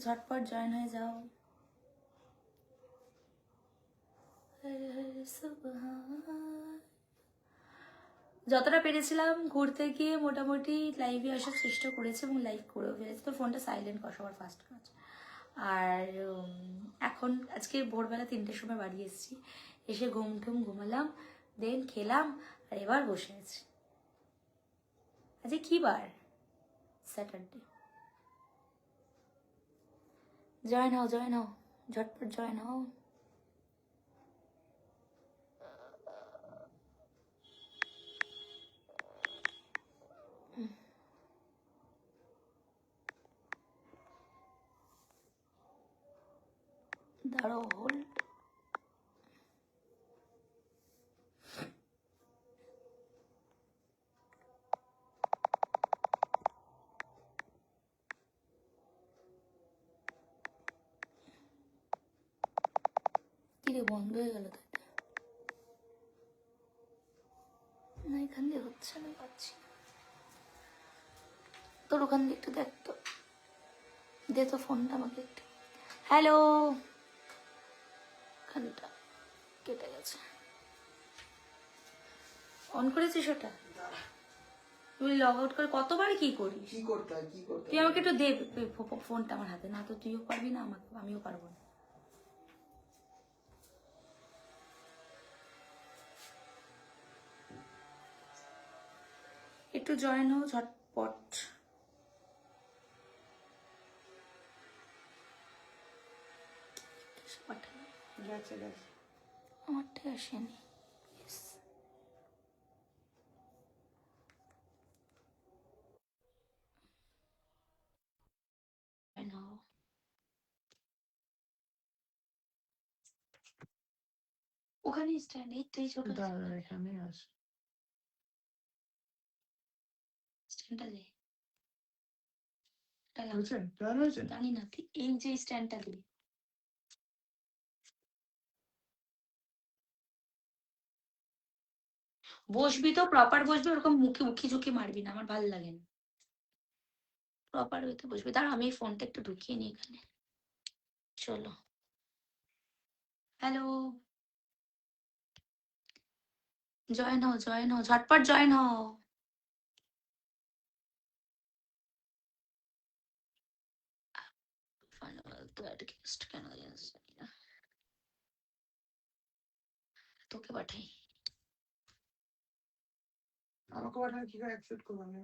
ঝটপট জয়েন হয়ে যাও। যতটা পেরেছিলাম ঘুরতে গিয়ে মোটামুটি লাইভে আসার চেষ্টা করেছি এবং লাইভ করেও ফেলেছি। তো ফোনটা সাইলেন্ট করা সবার ফার্স্ট কাজ। আর এখন আজকে ভোরবেলা 3টের সময় বাড়ি এসেছি, এসে ঘুমালাম, দেন খেলাম, আর এবার বসে আছি। আজকে কি বার? স্যাটারডে। জয়েন হও, ঝটপট জয়েন হও। দাঁড়াও, হোল্ড। কিরে বন্ধ হয়ে গেল তো? না, এখান দিয়ে হচ্ছে না, পাচ্ছি। তোর ওখান দিয়ে একটু দেখ তো, দে তো ফোনটা আমাকে একটু। হ্যালো, খানটা কেটে গেছে। অন করেছিস ওটা? তুই লগ আউট করে কতবার কি করিস? কি করতে হয় কি করতে তুই আমাকে একটু দে ফোনটা আমার হাতে, না তো তুইও পারবি না, আমাকে আমিও পারবো না। একটু জয়েন হও ঝটপট। গেছে গেছে। আমারটা আসেনি। ওখানে স্ট্যান্ড, এই তো এই ছোট এখানে আছে স্ট্যান্ডটা দে। হয়েছে টার্ন হয়েছে জানি না, এই যে স্ট্যান্ডটা দে। বসবি তো প্রপার বসবি, ওরকম মুখে উকি ঝুঁকি মারবি না, আমার ভালো লাগে না। প্রপার ওয়েতে বসবি। দাঁড়া আমি ফোনটা একটু ঢুকিয়ে নিই এখানে। চলো, হ্যালো, জয়েন হও, ঝটপট জয়েন হও। তো অ্যাডজাস্ট কেন যাচ্ছে না? তোকে পাঠাই। আমাকে পাঠালে কি করে অ্যাকসেপ্ট করবো আমি?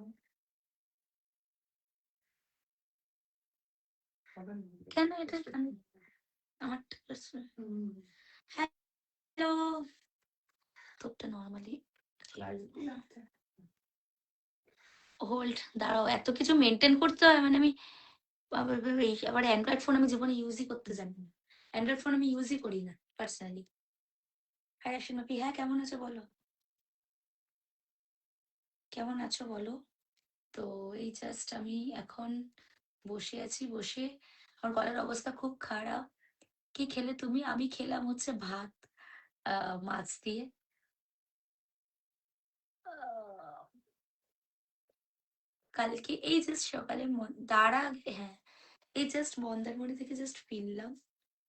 কেন এটা আমার হ্যালো, তোরটা নর্মালি হোল্ড। দাঁড়াও, এত কিছু মেনটেন করতে হয়, মানে আমি আবার অ্যান্ড্রয়েড ফোন আমি জীবনে ইউজই করতে জানি না। অ্যান্ড্রয়েড ফোন আমি ইউজই করি না পার্সোনালি। হ্যাঁ সিনপি, হ্যাঁ কেমন আছো বলো, কেমন আছো বলো। তো এই জাস্ট আমি এখন বসে আছি, বসে আমার গলার অবস্থা খুব খারাপ। কি খেলে তুমি? আমি খেলাম হচ্ছে ভাত মাছ দিয়ে। আহ, কালকে এই জাস্ট সকালে দাঁড়া, হ্যাঁ এই জাস্ট মন্দারমণি থেকে জাস্ট ফিরলাম,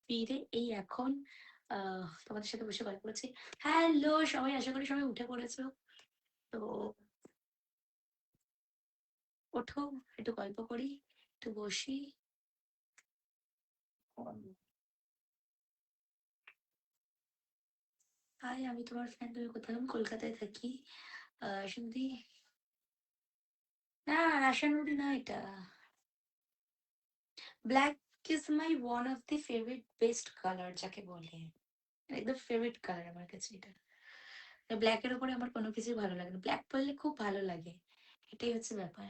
ফিরে এই এখন তোমাদের সাথে বসে গল্প করছি। হ্যালো সবাই, আশা করি সবাই উঠে পড়েছো। তো ওঠো, একটু গল্প করি, একটু বসি। হাই, আমি তোমার ফ্রেন্ড, তুমি কোথায়? আমি কলকাতায় থাকি। শুনদি না, রাশানুরি না এটা। Black is my one of the favourite best colour যাকে বলে, একদম ফেভারিট কালার আমার কাছে এটা। ব্ল্যাকের উপরে আমার কোনো কিছুই ভালো লাগে না, ব্ল্যাক পরলে খুব ভালো লাগে, এটাই হচ্ছে ব্যাপার।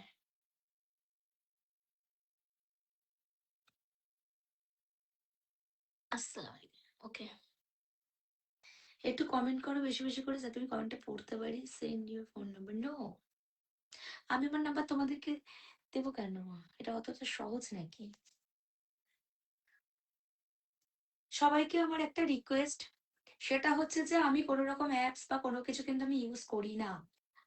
আসসালামু আলাইকুম। ওকে, একটু কমেন্ট করো বেশি বেশি করে, যাতে আমি কমেন্টটা পড়তে পারি। Send your phone number. No, আমি আমার নাম্বার তোমাদেরকে দেবো কেন? এটা অতটা সহজ নাকি? সবাইকে আমার একটা রিকোয়েস্ট, সেটা হচ্ছে যে আমি কোনো রকম অ্যাপস বা কোনো কিছু কিন্তু আমি ইউজ করি না।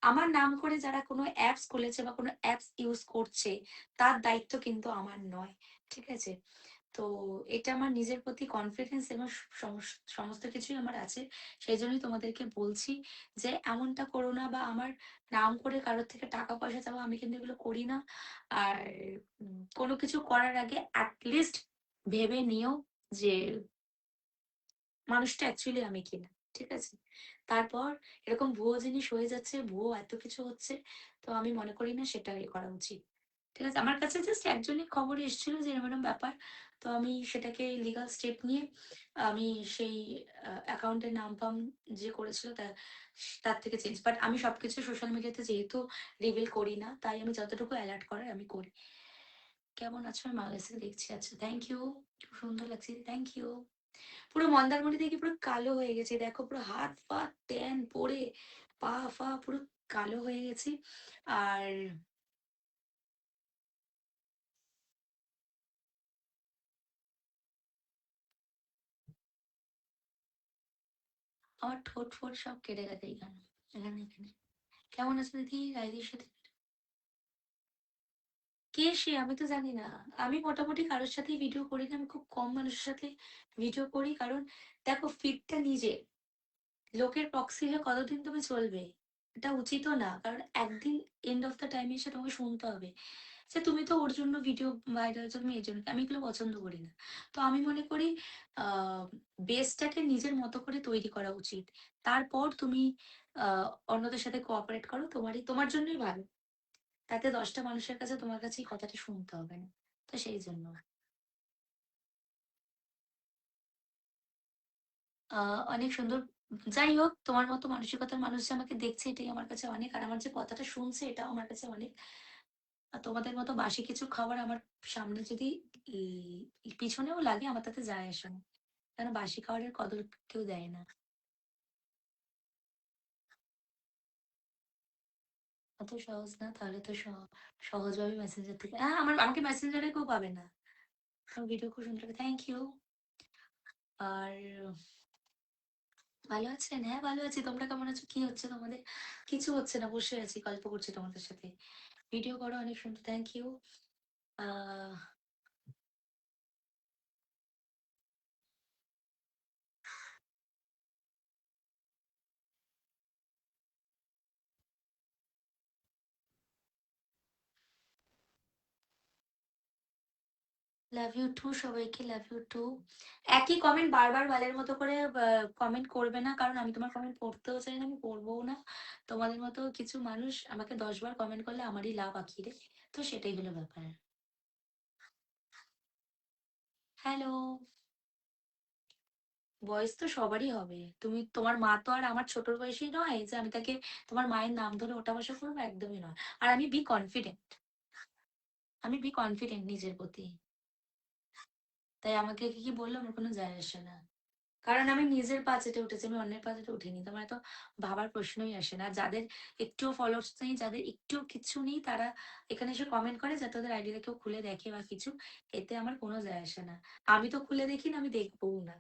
আমার নাম করে যারা কোনো অ্যাপস খুলেছে বা কোনো অ্যাপস ইউজ করছে, তার দায়িত্ব কিন্তু আমার নয়। ঠিক আছে? তো এটা আমার নিজের প্রতি কনফিডেন্স এবং সমস্ত কিছুই আমার আছে। সেইজন্যই তোমাদেরকে বলছি যে এমনটা করো না, বা আমার নাম করে কারোর থেকে টাকা পয়সা চাওয়া, আমি কিন্তু এগুলো করি না। আর কোনো কিছু করার আগে এট লিস্ট ভেবে নিও যে মানুষটা অ্যাকচুয়ালি আমি কিনা। ঠিক আছে? তারপর এরকম ভুয়ো জিনিস হয়ে যাচ্ছে, ভুয়ো এত কিছু হচ্ছে। তো আমি মনে করি না সেটা করা উচিত। ঠিক আছে? আমার কাছে জাস্ট একজনই খবর এসেছিল যে এরম ব্যাপার। তো আমি সেটাকে লিগাল স্টেপ নিয়ে আমি সেই অ্যাকাউন্টের নাম-ফাম যে করেছিল তার থেকে চেঞ্জ। বাট আমি সবকিছু সোশ্যাল মিডিয়াতে যেহেতু রিভিল করি না, তাই আমি যতটুকু অ্যালার্ট করার আমি করি। কেমন আছো? আমি বাংলাদেশ থেকে দেখছি। আচ্ছা, থ্যাংক ইউ। খুব সুন্দর লাগছে। Thank you. পুরো মন্দারমণি থেকে পুরো কালো হয়ে গেছি। দেখো পুরো হাত পা ট্যান পড়ে, পা ফা পুরো কালো হয়ে গেছি। আর আমার ঠোঁট ফোট সব কেটে গেছে এখানে, এখানে এখানে। কেমন আছো দিদি? রাইদির সাথে কে সে? আমি তো জানি না। আমি মোটামুটি কারোর সাথেই ভিডিও করি না। আমি খুব কম মানুষের সাথে ভিডিও করি, কারণ দেখো ফিডটা নিজে, লোকের প্রক্সি হয়ে কতদিন তুমি চলবে? এটা উচিতও না, কারণ একদিন এন্ড অফ দ্য টাইম এসে তোমাকে শুনতে হবে যে তুমি তো ওর জন্য ভিডিও ভাইরাল জন্য এই জন্য। আমি এগুলো পছন্দ করি না। তো আমি মনে করি বেসটাকে নিজের মতো করে তৈরি করা উচিত। তারপর তুমি অন্যদের সাথে কোঅপারেট করো, তোমার জন্যই ভালো। তাতে ১০টা মানুষের কাছে তোমার কাছে এই কথাটা শুনতে হবে না। তো সেই জন্য অনেক সুন্দর। যাই হোক, তোমার মতো মানসিকতার মানুষ যে আমাকে দেখছে এটাই আমার কাছে অনেক। আর আমার যে কথাটা শুনছে এটাও আমার কাছে অনেক। আর তোমাদের মতো বাসি কিছু খাবার আমার সামনে যদি পিছনেও লাগে, আমার তাতে যায় আসে না। কারণ বাসি খাবারের কদর কেউ দেয় না। অত সহজ না, তাহলে তো সহজভাবে মেসেঞ্জার থেকে আমাকে মেসেঞ্জারে কেউ পাবে না। তোমার ভিডিও খুব সুন্দর লাগে। Thank you. আর ভালো আছেন? হ্যাঁ, ভালো আছি। তোমরা কেমন আছো? কি হচ্ছে তোমাদের? কিছু হচ্ছে না, বসে আছি, গল্প করছি তোমাদের সাথে। ভিডিও করো অনেক সুন্দর। Thank you. Ah love you too, সবাইকে লাভ ইউ টু। একই কমেন্ট বারবার বালের মতো করে কমেন্ট করবে না, কারণ আমি তোমার কমেন্ট পড়তেও চাই না, আমি পড়বও না। তোমাদের মতো কিছু মানুষ আমাকে ১০ বার কমেন্ট করলে আমারই লাভ আখিরে। তো সেটাই হলো ব্যাপার। হ্যালো। বয়স তো সবারই হবে। তোমার মা তো আর আমার ছোটর বয়সী নয় যে আমি তাকে তোমার মায়ের নাম ধরে ওঠা বসা করবো, একদমই নয়। আর আমি বি কনফিডেন্ট। আমি বি কনফিডেন্ট নিজের প্রতি। তাই আমাকে কি কি বললো আমার কোনো যায় আসে না। কারণ আমি নিজের পা চেটে উঠেছি, আমি অন্যের পা চেটে উঠিনি। তোমার এত ভাবার প্রশ্নই আসে না। যাদের একটুও ফলোয়ার্স নেই, যাদের একটুও কিছু নেই, তারা এখানে এসে কমেন্ট করে যাতে ওদের আইডিটা কেউ খুলে দেখে বা কিছু। এতে আমার কোনো যায় আসে না। আমি তো খুলে দেখি না, আমি দেখবোও না।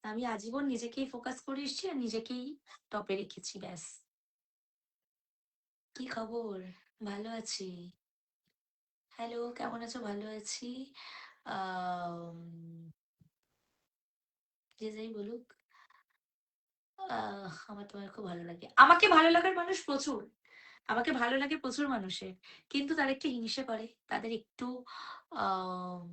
আমি আজীবন নিজেকেই ফোকাস করে এসেছি আর নিজেকেই টপে রেখেছি, ব্যাস। কি খবর? ভালো আছি। হ্যালো, কেমন আছো? ভালো আছি। আম, যে যাই বলুক, আমার তোমায় খুব ভালো লাগে। আমাকে ভালো লাগার মানুষ প্রচুর। আমাকে ভালো লাগে প্রচুর মানুষের। কিন্তু তারা একটু হিংসে করে। তাদের আম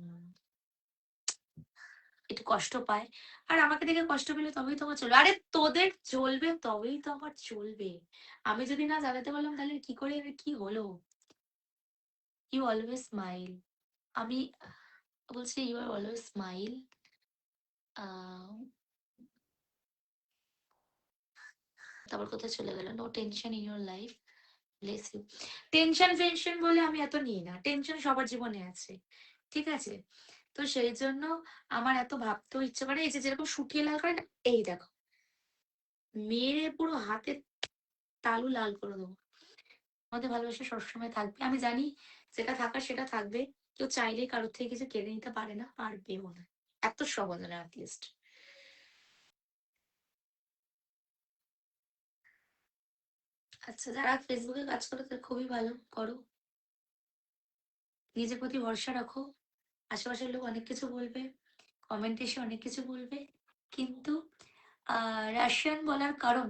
একটু কষ্ট পায়। আর আমাকে দেখে কষ্ট পেলে তবেই তো আমার চলবে। আরে তোদের চলবে তবেই তো আমার চলবে। আমি যদি না জ্বালাতে পারলাম তাহলে কি করে, কি হলো? You always smile. আমি বলছি ইউ আর অলওয়েজ স্মাইল। আ তারপর কোথায় চলে গেল? No tension in your life. Bless you. টেনশন-ফেনশন বলে আমি এত নিই না। টেনশন সবার জীবনে আছে। ঠিক আছে? তো সেই জন্য আমার এত ভাবতেও ইচ্ছে করে না। এই যে যেরকম শুকিয়ে লাল করে না? এই দেখো। মেরে পুরো হাতের তালু লাল করে দেবো। আমাদের ভালোবাসা সবসময় থাকবে। আমি জানি যেটা থাকার সেটা থাকবে। কেউ চাইলেই কারোর থেকে কিছু কেড়ে নিতে পারে না, পারবেও না। এত সহজ না এট লিস্ট। আচ্ছা, যারা ফেসবুকে কাজ করো তাদের খুবই ভালো, করো। নিজের প্রতি ভরসা রাখো। আশেপাশের লোক অনেক কিছু বলবে, কমেন্ট এসে অনেক কিছু বলবে, কিন্তু রাশিয়ান বলার কারণ,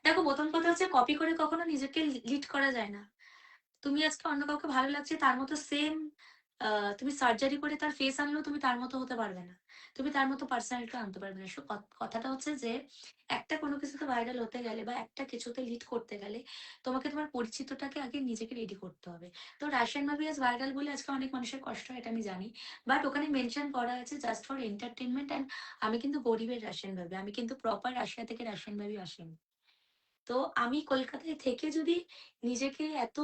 দেখো প্রথম কথা হচ্ছে কপি করে কখনো নিজেকে লিড করা যায় না। তুমি আজকে অন্য কাউকে ভালো লাগছে তার মতো সেম, তুমি সার্জারি করে তার ফেস আনলেও তুমি তার মতো হতে পারবে না। তুমি তার মতো পার্সোনালিটি আনতে পারবে না। কথাটা হচ্ছে যে একটা কোনো কিছুতে ভাইরাল হতে গেলে বা একটা কিছুতে লিড করতে গেলে তোমাকে তোমার পরিচিতটাকে আগে নিজেকে রেডি করতে হবে। তো রাশিয়ান মুভি আজ ভাইরাল বলে আজকে অনেক মানুষের কষ্ট হয়, এটা আমি জানি। বাট ওখানে মেনশন করা আছে জাস্ট ফর এন্টারটেনমেন্ট। অ্যান্ড আমি কিন্তু গরিবের রাশিয়ান ভাবি, আমি কিন্তু প্রপার রাশিয়া থেকে রাশিয়ান ভাবি আসেনি। তো আমি কলকাতায় থেকে যদি নিজেকে এত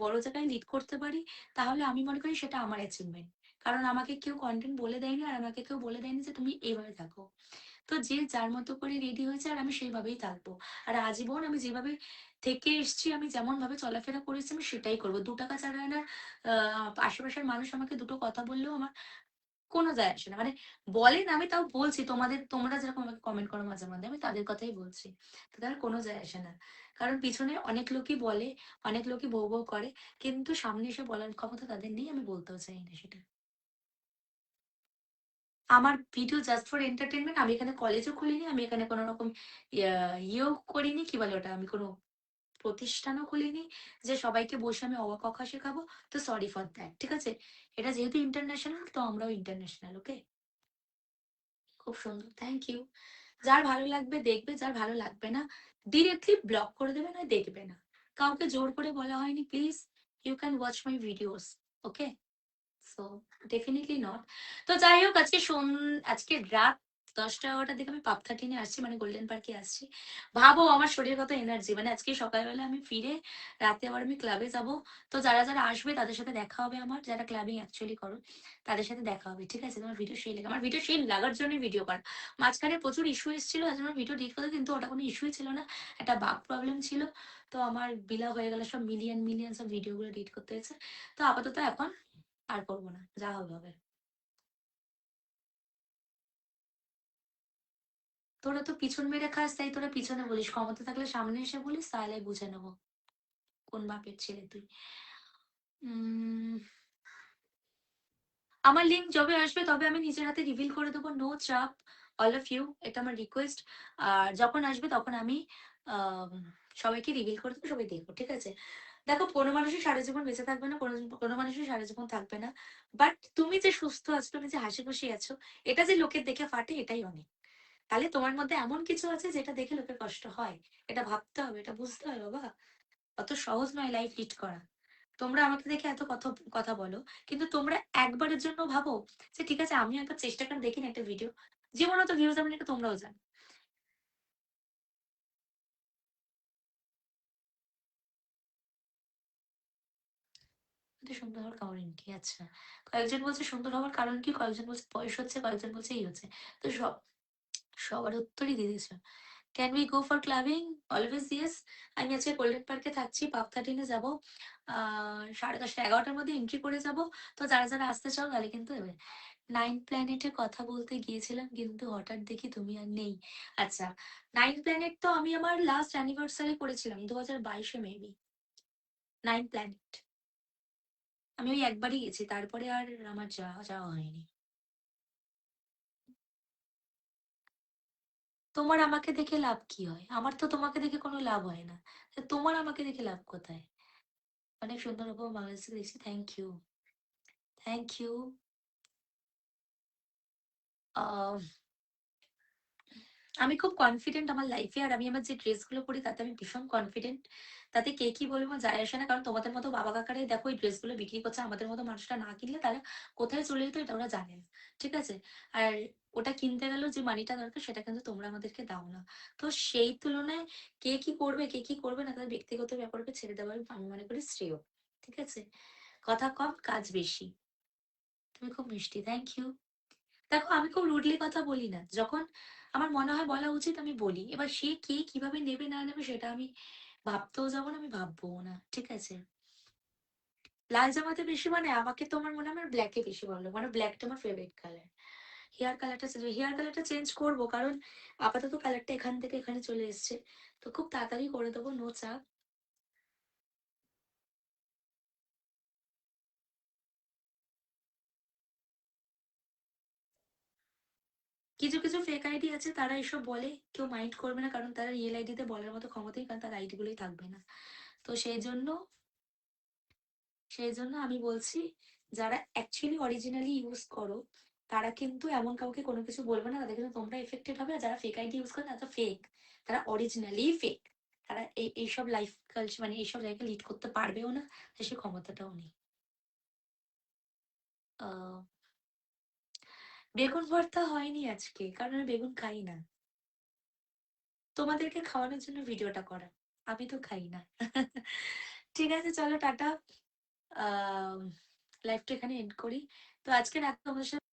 বড় জায়গায় লিড করতে পারি, তাহলে আমি মনে করি সেটা আমার অ্যাচিভমেন্ট। কারণ আমাকে কেউ কন্টেন্ট বলে দেয়নি, আর আমাকে কেউ বলে দেয়নি যে তুমি এইভাবে থাকো। তো যে যার মতো করে রেডি হয়েছে আর আমি সেইভাবেই থাকবো। আর আজীবন আমি যেভাবে থেকে এসছি, আমি যেমন ভাবে চলাফেরা করেছি আমি সেটাই করবো। 2 টাকা চার আনার আশেপাশের মানুষ আমাকে দুটো কথা বললেও আমার কোনো যায় আসে না। মানে বলেন, আমি তাও বলছি তোমাদের, তোমরা যেরকম আমাকে কমেন্ট করো মাঝে মধ্যে, আমি তাদের কথাই বলছি। তো তার কোনো যায় আসে না। কারণ পিছনে অনেক লোকই বলে, অনেক লোকই বউ বউ করে, কিন্তু সামনে এসে বলার ক্ষমতা তাদের নেই, আমি বলতেও চাই না সেটা। আমার ভিডিও জাস্ট ফর এন্টারটেনমেন্ট। আমি এখানে কলেজও খুলিনি, আমি এখানে কোনো রকম ইয়েও করিনি, কি বলে ওটা, আমি কোনো প্রতিষ্ঠানও খুলিনি যে সবাইকে বসে আমি অ আ ক খ শেখাবো। তো সরি ফর দ্যাট, ঠিক আছে? এটা যেহেতু ইন্টারন্যাশনাল, তো আমরাও ইন্টারন্যাশনাল, ওকে? খুব সুন্দর, থ্যাংক ইউ। যার ভালো লাগবে দেখবে, যার ভালো লাগবে না ডিরেক্টলি ব্লক করে দেবে, না দেখবে না। কাউকে জোর করে বলা হয়নি, please you can watch my videos, okay? So definitely not. তো যাই হোক, আজকে রাত 10টা 11টার দিকে আমি পাপ 13-এ আসছি, মানে গোল্ডেন পার্কে আসছি। ভাবো আমার শরীরে কত এনার্জি, মানে আজকে সকালবেলা আমি ফিরে রাতে আবার আমি ক্লাবে যাব। তো যারা যারা আসবে তাদের সাথে দেখা হবে, আমার যারা ক্লাবিং অ্যাকচুয়ালি করো তাদের সাথে দেখা হবে, ঠিক আছে? তোমার ভিডিও সেই লাগে, আমার ভিডিও সেই লাগার জন্যই ভিডিও করা। মাঝখানে প্রচুর ইস্যু এসেছিল, আজ আমার ভিডিও ডিলিট করতে, কিন্তু ওটা কোনো ইস্যুই ছিল না, একটা বাগ প্রবলেম ছিল। তো আমার বিলা হয়ে গেল, সব মিলিয়ন মিলিয়ন সব ভিডিওগুলো ডিলিট করতে হয়েছে। তো আপাতত এখন আর করবো না, যা হবে হবে। তোরা তো পিছন মেরে খাস, তাই তোরা পিছনে বলিস, ক্ষমতা থাকলে সামনে এসে বলিস, তাহলে বুঝে নেবো কোন বাপের ছেলে তুই। উম, আমার লিঙ্ক যবে আসবে তবে আমি নিজের হাতে রিভিল করে দেবো, নো চাপ। অল অফ ইউ, এটা আমার রিকোয়েস্ট। আর যখন আসবে তখন আমি আম, সবাইকে রিভিল করে দেবো, সবাই দেখবো, ঠিক আছে? দেখো, কোনো মানুষই সারা জীবন বেঁচে থাকবে না, কোনো কোনো মানুষই সারা জীবন থাকবে না। বাট তুমি যে সুস্থ আছো, তুমি যে হাসি খুশি আছো, এটা যে লোকের দেখে ফাটে, এটাই অনেক। তাহলে তোমার মধ্যে এমন কিছু আছে যেটা দেখে লোকের কষ্ট হয়। এটা ভাবতে হবে, এটা বুঝতে হয় বাবা। অত সহজ নয় লাইফ লিড করা। তোমরা আমাকে দেখে এত কথা কথা বলো, কিন্তু তোমরা একবারের জন্য ভাবো যে ঠিক আছে আমি একবার চেষ্টা করে দেখি না একটা ভিডিও, জীবনে তো ভিউজ আমি এটা তোমরাও জানো। এত সুন্দর হওয়ার কারণ কি? আচ্ছা, কয়েকজন বলছে সুন্দর হওয়ার কারণ কি, কয়েকজন বলছে বয়স হচ্ছে, কয়েকজন বলছে এই হচ্ছে। তো সবার উত্তরই দিয়ে দিয়েছে। Can we go for clubbing? Always yes. আমি আজকে গোল্ডেন পার্কে থাকছি, পাপ 13-এ যাবো। 10:30 11টার মধ্যে এন্ট্রি করে যাব। তো যারা যারা আসতে চাও তাহলে কিন্তু এবে। 9 প্ল্যানেটে কথা বলতে গিয়েছিলাম, কিন্তু হঠাৎ দেখি তুমি আর নেই। আচ্ছা, 9 প্ল্যানেট তো আমি আমার লাস্ট অ্যানিভার্সারি করেছিলাম 2022-এ মেবি। 9 প্ল্যানেট আমি ওই একবারই গেছি, তারপরে আর আমার যাওয়া যাওয়া হয়নি। তোমার আমাকে দেখে লাভ কি হয়? আমার তো তোমাকে দেখে কোনো লাভ হয় না। তা তোমার আমাকে দেখে লাভ কোথায়? অনেক সুন্দর উপমা বাংলাদেশ থেকে দেখছি, থ্যাংক ইউ, থ্যাংক ইউ। আমি খুব কনফিডেন্ট আমার লাইফে, আর আমি আমার যে ড্রেসগুলো পরি তাতে আমি ভীষণ কনফিডেন্ট। তাতে কে কি বলবো যায় আসে না, কারণ তোমাদের মতো বাবা কাকারাই দেখো এই ড্রেসগুলো বিক্রি করছে, আমাদের মতো মানুষরা না কিনলে তারা কোথায় চলে যেত এটা ওরা জানে না, ঠিক আছে? আর ওটা কিনতে গেলেও যে মানিটা দরকার সেটা কিন্তু তোমরা আমাদেরকে দাও না। তো সেই তুলনায় কে কি করবে কে কি করবে না তাদের ব্যক্তিগত ব্যাপারকে ছেড়ে দেওয়ার আমি মনে করি শ্রেয়, ঠিক আছে? কথা কম কাজ বেশি। তুমি খুব মিষ্টি, থ্যাংক ইউ। দেখো, আমি খুব রুডলি কথা বলি না, যখন আমার মনে হয় বলা উচিত আমি বলি। এবার সে কে কিভাবে নেবে না নেবে সেটা আমি ভাবতেও যাবো না, আমি ভাববো না, ঠিক আছে? লাল জামাতে বেশি, মানে আমাকে তোমার মনে হয় আমার ব্ল্যাকে বেশি ভালো লাগে, মানে ব্ল্যাকটা আমার ফেভারিট কালার। হেয়ার কালারটা চেঞ্জ করবো, কারণ আপাতত কালারটা এখান থেকে এখানে চলে এসেছে। তো খুব তাড়াতাড়ি করে দেবো, নো চাপ। কিছু কিছু ফেক আইডি আছে, তারা এসব বলে, কেউ মাইন্ড করবে না, কারণ তারা রিয়েল আইডিতে বলার মতো ক্ষমতাই, কারণ তার আইডি গুলোই থাকবে না। তো সেই জন্য আমি বলছি, যারা অ্যাকচুয়ালি অরিজিনালি ইউজ করো, তারা কিন্তু এমন কাউকে কোনো কিছু বলবে না, তাদের কিন্তু তোমরা এফেক্টেড হবে। আর যারা ফেক আইডি ইউজ করে, তারা তো ফেক, তারা অরিজিনালি ফেক। তারা এইসব লাইফ কালচার, মানে এইসব জায়গায় লিড করতে পারবেও না, সে ক্ষমতাটাও নেই। আহ, বেগুন ভর্তা হয়নি আজকে, কারণ আমি বেগুন খাই না। তোমাদেরকে খাওয়ানোর জন্য ভিডিওটা করা, আমি তো খাই না। ঠিক আছে, চলো টাটা। লাইফটা এখানে এন্ড করি। তো আজকে রাত তোমাদের সাথে